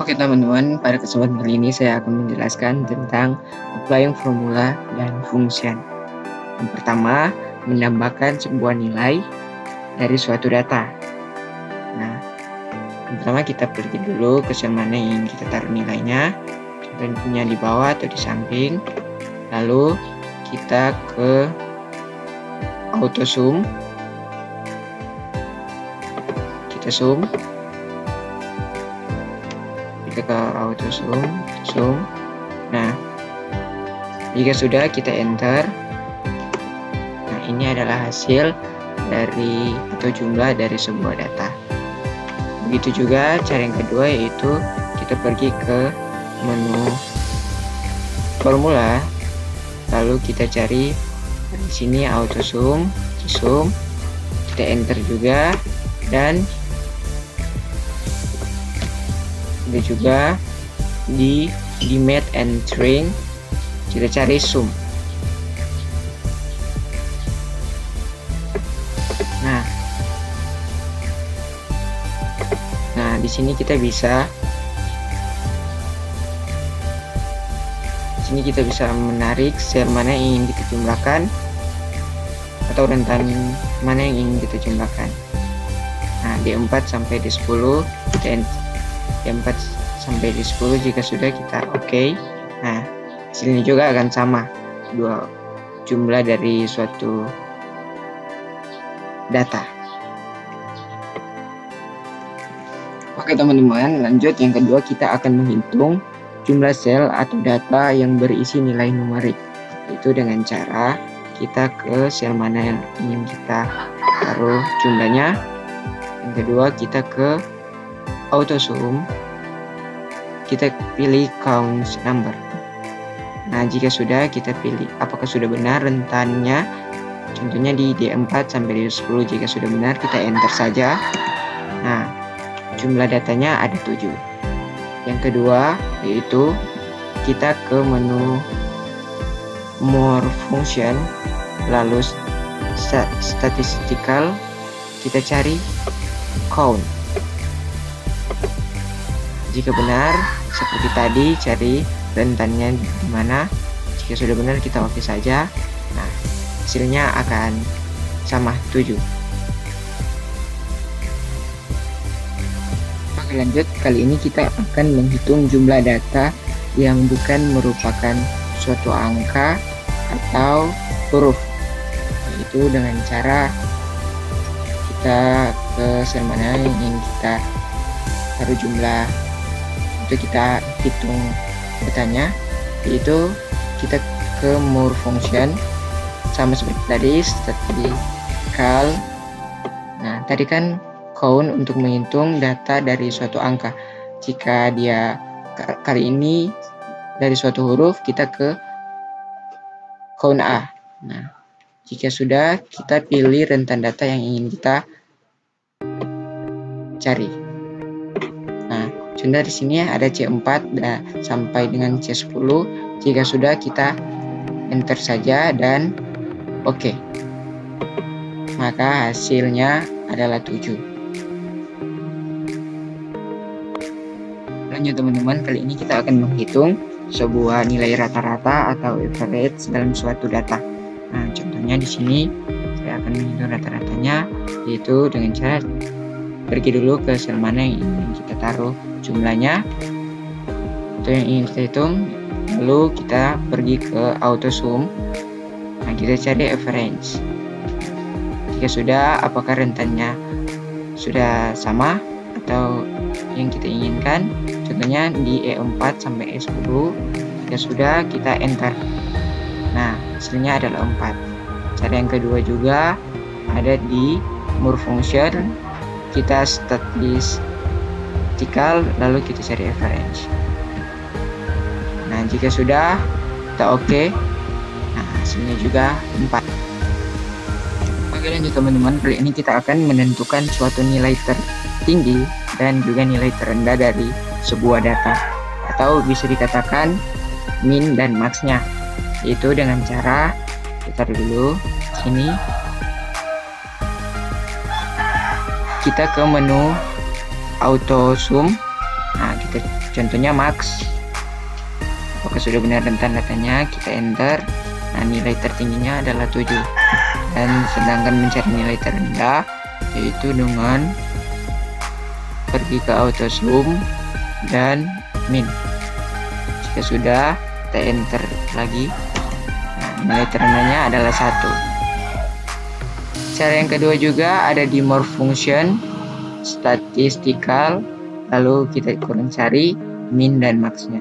Oke teman-teman, pada kesempatan kali ini saya akan menjelaskan tentang applying formula dan function. Yang pertama, menambahkan sebuah nilai dari suatu data. Nah, yang pertama kita pergi dulu ke sel mana yang kita taruh nilainya, contohnya di bawah atau di samping. Lalu kita ke auto sum, kita zoom. Kita ke auto zoom. Nah, jika sudah kita enter, nah ini adalah hasil dari atau jumlah dari sebuah data. Begitu juga cara yang kedua, yaitu kita pergi ke menu formula, lalu kita cari di sini auto zoom, kita enter juga, dan ada juga di map and string kita cari sum. Nah di sini kita bisa menarik sel mana yang ingin kita jumlahkan atau rentan mana yang ingin kita jumlahkan. Nah di 4 sampai di 10 dan di 4 sampai di 10 jika sudah kita oke. Nah hasilnya juga akan sama, dua jumlah dari suatu data. Oke teman-teman, lanjut yang kedua, kita akan menghitung jumlah sel atau data yang berisi nilai numerik, itu dengan cara kita ke sel mana yang ingin kita taruh jumlahnya. Yang kedua, kita ke auto sum, kita pilih count number. Nah jika sudah, kita pilih apakah sudah benar rentannya, contohnya di D4 sampai di 10. Jika sudah benar, kita enter saja. Nah jumlah datanya ada 7. Yang kedua, yaitu kita ke menu more function, lalu statistical, kita cari count. Jika benar, seperti tadi, cari rentannya di mana. Jika sudah benar, kita oke saja. Nah hasilnya akan sama 7. Oke lanjut, kali ini kita akan menghitung jumlah data yang bukan merupakan suatu angka atau huruf, yaitu dengan cara kita ke sel mana yang ingin kita taruh jumlah untuk kita hitung datanya, yaitu kita ke more function, sama seperti tadi statistical. Nah tadi kan count untuk menghitung data dari suatu angka. Jika dia kali ini dari suatu huruf, kita ke count A. Nah jika sudah, kita pilih rentan data yang ingin kita cari. Nah contoh di sini ada C4 sampai dengan C10. Jika sudah, kita enter saja dan oke. Maka hasilnya adalah 7. Lanjut teman-teman, kali ini kita akan menghitung sebuah nilai rata-rata atau average dalam suatu data. Nah contohnya di sini saya akan menghitung rata-ratanya, yaitu dengan cara pergi dulu ke sel mana yang ingin kita taruh jumlahnya atau yang ingin kita hitung, lalu kita pergi ke auto sum. Nah kita cari average. Jika sudah, apakah rentannya sudah sama atau yang kita inginkan, contohnya di E4 sampai E10. Jika sudah, kita enter. Nah hasilnya adalah 4. Cara yang kedua juga ada di more function, kita statistical, lalu kita cari average. Nah jika sudah, kita oke. Nah hasilnya juga 4. Oke lanjut teman-teman, kali ini kita akan menentukan suatu nilai tertinggi dan juga nilai terendah dari sebuah data, atau bisa dikatakan min dan max-nya, yaitu dengan cara kita dulu sini, kita ke menu auto sum. Nah kita contohnya max. Apakah sudah benar dan tanda-tandanya, kita enter. Nah, nilai tertingginya adalah 7. Dan sedangkan mencari nilai terendah yaitu dengan pergi ke auto zoom dan min. Jika sudah, kita enter lagi. Nah, nilai terendahnya adalah 1. Cara yang kedua juga ada di more function, statistical, lalu kita kurang cari min dan maxnya.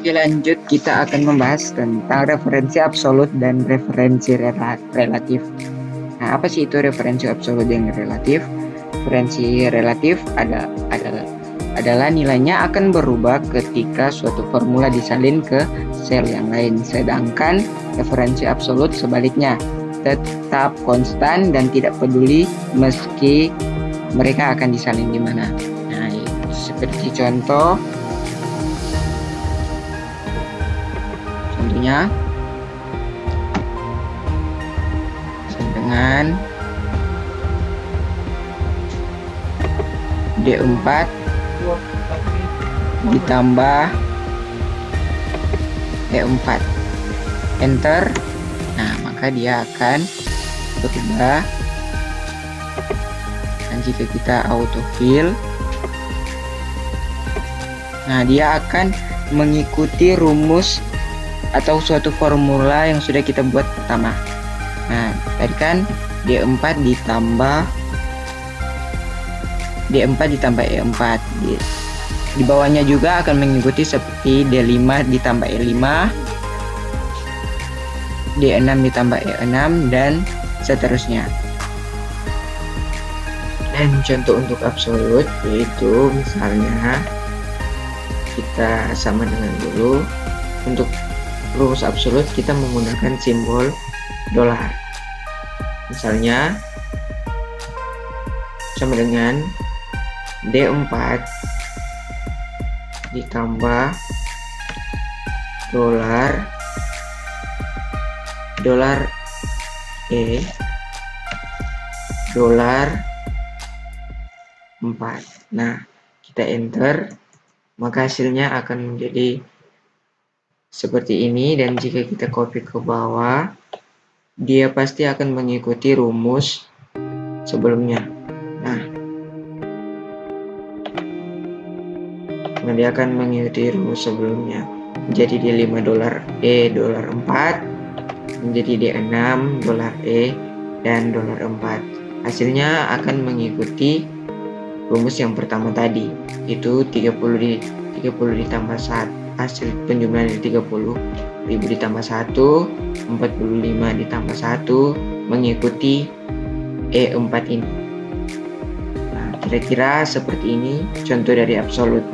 Oke, lanjut, kita akan membahas tentang referensi absolut dan referensi relatif. Nah, apa sih itu referensi absolut dan relatif? Referensi relatif adalah nilainya akan berubah ketika suatu formula disalin ke sel yang lain. Sedangkan referensi absolut sebaliknya, tetap konstan dan tidak peduli meski mereka akan disalin di mana. Nah, seperti contohnya dengan D4 ditambah E4, enter. Nah, maka dia akan berubah. Dan jika kita autofill, nah dia akan mengikuti rumus atau suatu formula yang sudah kita buat pertama. Nah, tadi kan D4 ditambah E4. Di bawahnya juga akan mengikuti seperti D5 ditambah E5, D6 ditambah E6, dan seterusnya. Dan contoh untuk absolut yaitu misalnya kita sama dengan dulu. Untuk rumus absolut kita menggunakan simbol dolar. Misalnya sama dengan D4 ditambah dolar E dolar 4. Nah, kita enter, maka hasilnya akan menjadi seperti ini. Dan jika kita copy ke bawah, dia pasti akan mengikuti rumus sebelumnya. Nah, dia akan mengikuti rumus sebelumnya. Jadi D5 dolar E dolar 4, menjadi D6 dolar E dan dolar 4. Hasilnya akan mengikuti rumus yang pertama tadi, itu 30 ditambah 1. Hasil penjumlahan dari 30.000 ditambah 1, 45 ditambah 1, mengikuti E4 ini. Nah, kira-kira seperti ini contoh dari absolut.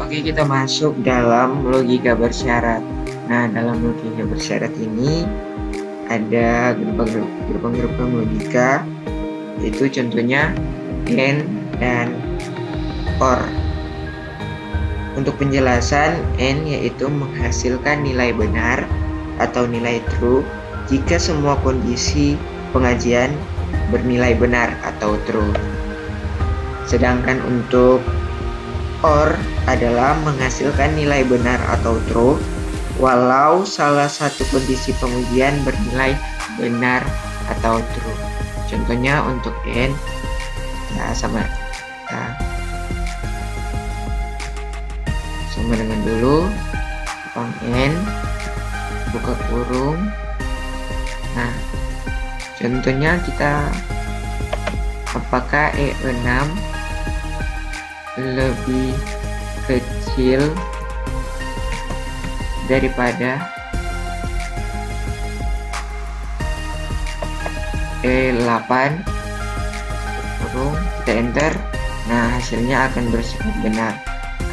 Oke, kita masuk dalam logika bersyarat. Nah, dalam logika bersyarat ini ada gerbang-gerbang logika, yaitu contohnya AND dan OR. Untuk penjelasan, AND yaitu menghasilkan nilai benar atau nilai true jika semua kondisi pengajian bernilai benar atau true. Sedangkan untuk OR adalah menghasilkan nilai benar atau true walau salah satu kondisi pengujian bernilai benar atau true. Contohnya untuk AND, ya sama dengan dulu AND buka kurung. Nah, contohnya kita, apakah E6 lebih kecil daripada E8, kurung, kita enter. Nah, hasilnya akan bersifat benar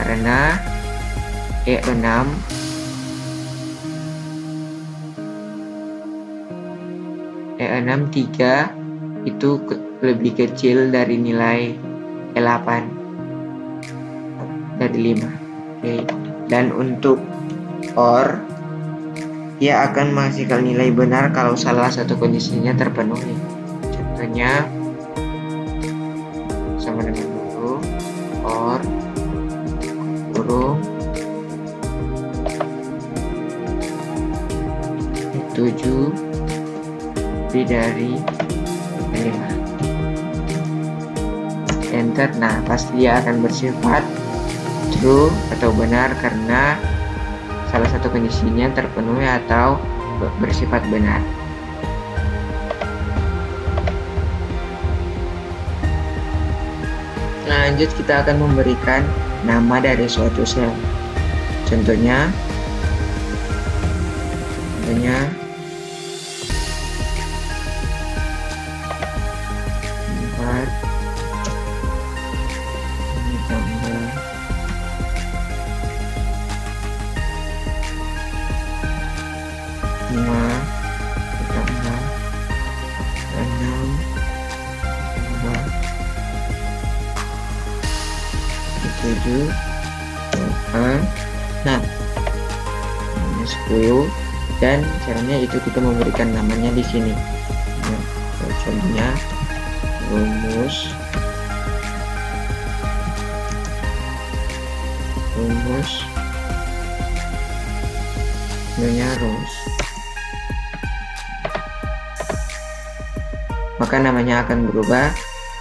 karena E6 3 itu lebih kecil dari nilai E8 dari 5. Oke. Dan untuk OR dia akan menghasilkan nilai benar kalau salah satu kondisinya terpenuhi. Contohnya sama dengan huruf or kurung 7 lebih dari 5. Enter. Nah, pasti dia akan bersifat true atau benar karena salah satu kondisinya terpenuhi atau bersifat benar. Lanjut, kita akan memberikan nama dari suatu sel. Contohnya 4 ditambah 5 ditambah 6 ditambah 7 8 10. Dan caranya itu kita memberikan namanya di sini. Nah, contohnya rumus rumus, maka namanya akan berubah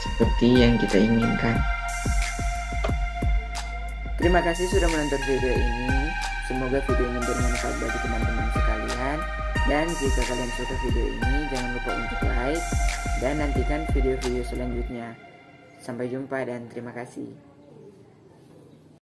seperti yang kita inginkan. Terima kasih sudah menonton video ini. Semoga video ini bermanfaat bagi teman-teman sekalian. Dan jika kalian suka video ini, jangan lupa untuk like dan nantikan video-video selanjutnya. Sampai jumpa dan terima kasih.